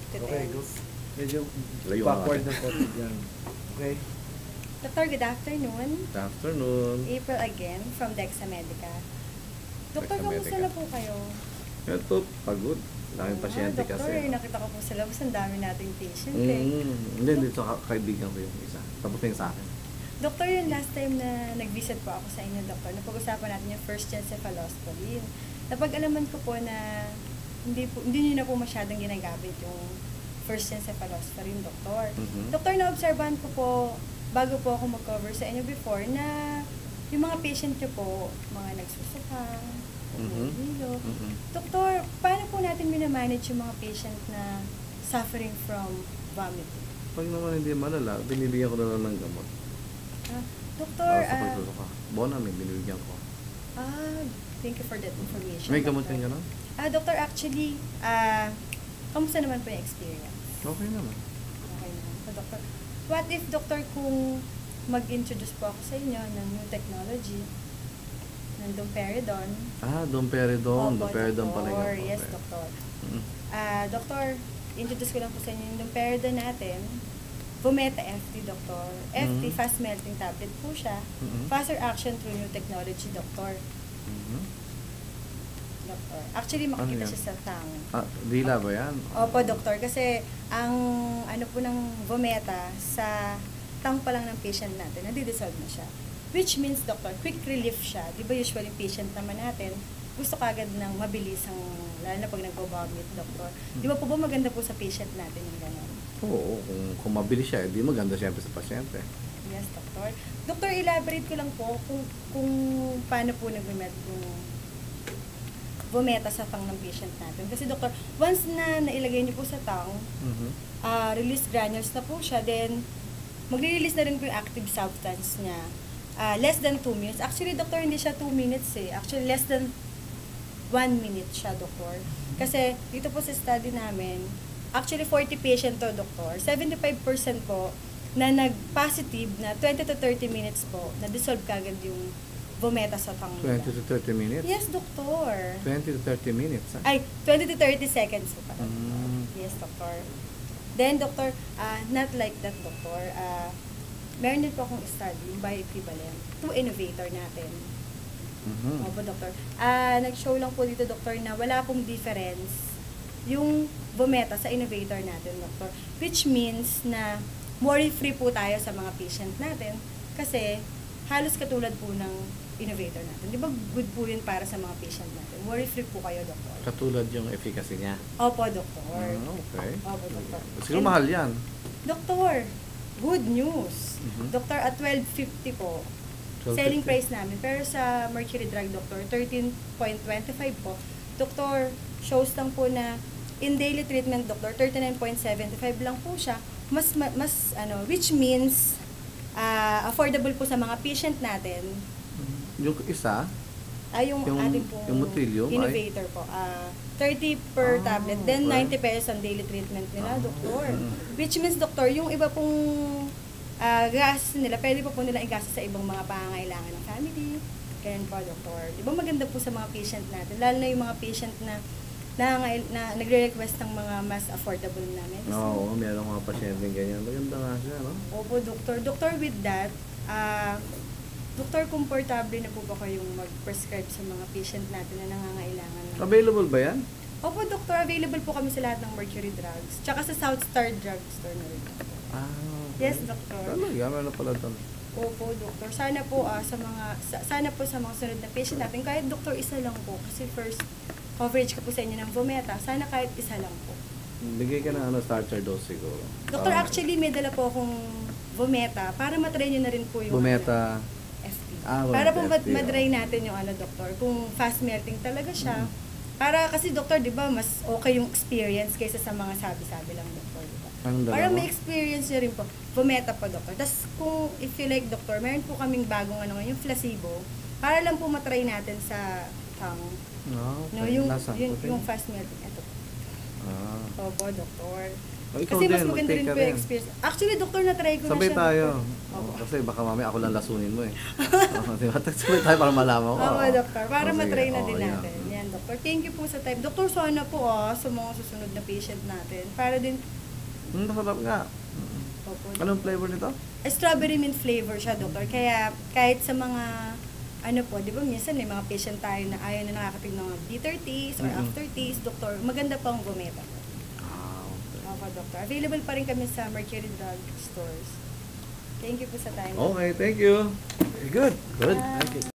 Okay, go. tense. Medyo Layo backward ka ng konti dyan. Okay. Doctor, good afternoon. Good afternoon. April again from Dexa Medica. Doktor, Dexa kamusta Medica. na po kayo? Ito, pagod. Daming pasyente Doktor, kasi. nakita ko po sa labas, ang dami nating patient eh. Hindi, dito kaibigan ko yung isa. Tapos na yung sa akin. Doktor, yung last time na nag-visit po ako sa inyo, Doktor, napag-usapan natin yung first gen cephalosporin. Napag-alaman ko po na hindi niyo na po masyadong ginagamit yung first gen cephalosporin, Doktor. Mhm. Doktor, naobserbahan ko po, bago po ako mag-cover sa inyo before, na yung mga patient niyo po, mga nagsusuka, hilo. Doktor, paano po natin minamanage yung mga patient na suffering from vomiting? Pag naman hindi malala, binibigyan ko na lang ng gamot. Doktor, Sa pagsusuka. Bonamine, binibigyan ko. thank you for that information. May gamot Doktor. kang gano'n? Doctor, actually, kamusta naman po yung experience? Okay naman. Okay naman po, Doktor. What if, Doktor, kung mag-introduce po ako sa inyo ng new technology, ng domperidone? Domperidone. Opo, Domperidone pala Doktor. yun. Yes, Okay. Doktor. Mhm. Doktor, introduce ko lang po sa inyo yung domperidone natin. Vometa FT, Doktor. FT, Mhm. fast melting tablet po siya. Mhm. Faster action through new technology, Doktor. Mhm. Doktor. Actually, makikita yan? siya sa tongue. Dila ba yan? Opo, Doktor. Kasi ang ano po ng vometa sa tongue pa lang ng patient natin, nadi-dissolve na siya. Which means, Doktor, quick relief siya. Di ba usually patient naman natin, gusto kagad ng mabilis ang, lalo na pag nag-vomit, Doktor. Di ba po ba maganda po sa patient natin yung gano'n? Oo, kung mabilis siya, di maganda siyempre sa pasyente. Yes, Doktor. Doktor, elaborate ko lang po kung paano po nag-vomit yung vometa sa tongue ng patient natin. Kasi, Doktor, once na nailagay niyo po sa tongue, Mhm. release granules na po siya, then magre-release na rin po yung active substance niya. Less than 2 minutes. Actually, Doktor, hindi siya 2 minutes eh. Actually, less than 1 minute siya, Doktor. Kasi dito po sa study namin, actually 40 patient to, Doktor. 75% po na nag-positive na 20 to 30 minutes po, na-dissolve kagad yung vometa sa tongue 20 nila. to 30 minutes? Yes, Doktor. 20 to 30 minutes, ha? Ay, 20 to 30 seconds po pala. Yes, Doktor. Then, Doktor, not like that, Doktor. Meron din po akong study, yung bioequivalent, to innovator natin. Mhm. Opo, Doktor. Nag-show lang po dito, Doktor, na wala pong difference yung vometa sa innovator natin, Doktor. Which means na worry-free po tayo sa mga patient natin kasi halos katulad po ng innovator natin. Di ba good po yun para sa mga patient natin? Worry-free po kayo, Doktor. Katulad yung efficacy niya. Opo, Doktor. Okay. Opo, Doktor. Siguro And, mahal yan. Doktor, good news. Mhm. Doktor, at 12.50 po, 12.50. selling price namin. Pero sa Mercury Drug, Doktor, 13.25 po. Doktor, shows lang po na in daily treatment, Doktor, 39.75 lang po siya. Mas which means affordable po sa mga patient natin. Yung isa, Yung Yung- ating pong yung Motilium, innovator po. 30 per tablet. Then, okay. 90 pesos ang daily treatment nila, Doktor. Mm. Which means, Doktor, yung iba pong gastos nila, pwede po nila igastos sa ibang mga pangangailangan ng family. Ganyan po, Doktor. Di ba maganda po sa mga patient natin? Lalo na yung mga patient na nagre-request ng mga mas affordable na medicine. oo, meron mga pasyente ganyan. Maganda nga siya, no? Opo, Doktor. Doktor, with that, Doktor, komportable na po ba kayong mag-prescribe sa mga patient natin na nangangailangan ng... Available ba yan? Opo, Doktor. Available po kami sa lahat ng Mercury Drugs. Tsaka sa South Star Drugstore na rin. Okay. Yes, Doktor. Talaga, meron pala doon. Opo, Doktor. Sana po sana po sa mga sunod na patient natin, kahit Doktor isa lang po. Kasi first coverage ko po sa inyo ng vometa. Sana kahit isa lang po. Bigay ka ng starter dose siguro. Doktor, actually may dala po akong vometa para matry nyo na rin po yung Bumeta. FT. Vometa Para po FT, madry natin yung Doktor. Kung fast melting talaga siya. Para kasi, Doktor, di ba, mas okay yung experience kaysa sa mga sabi-sabi lang, Doktor. Diba? Anong dala Para mo? may experience nyo rin po. Vometa po, Doktor. Tapos, kung if you like, Doktor, meron po kaming bagong yung placebo. Para lang po matry natin sa tongue. Okay. No, yung Nasaan? yung fast melting. Ito. Opo, Doktor. Ikaw Kasi mas din, maganda mag-take rin ka po yung rin. experience. Actually, Doktor, na-try ko na Sabay siya. tayo. Doktor. Opo. Kasi baka mamaya ako lang lasunin mo eh. Diba? Sabay tayo para malaman ko. Opo, Doktor. Para Sige. matry na din Yan. natin. Yan, Doktor. Doktor. Thank you po sa time. Doktor, sana po sa mga susunod na patient natin. Para din, Masarap nga. opo, Anong flavor nito? strawberry mint flavor siya, Doktor. Kaya kahit sa mga, ano po, di ba minsan may mga patient tayo na ayaw na nakakatig ng mga bitter taste or aftertaste, Doktor. Maganda pang gumeta. Okay. Opo, Doktor. Available pa rin kami sa Mercury Drug Stores. Thank you po sa time. Okay, thank you. Very good. Good. Ah. Thank you.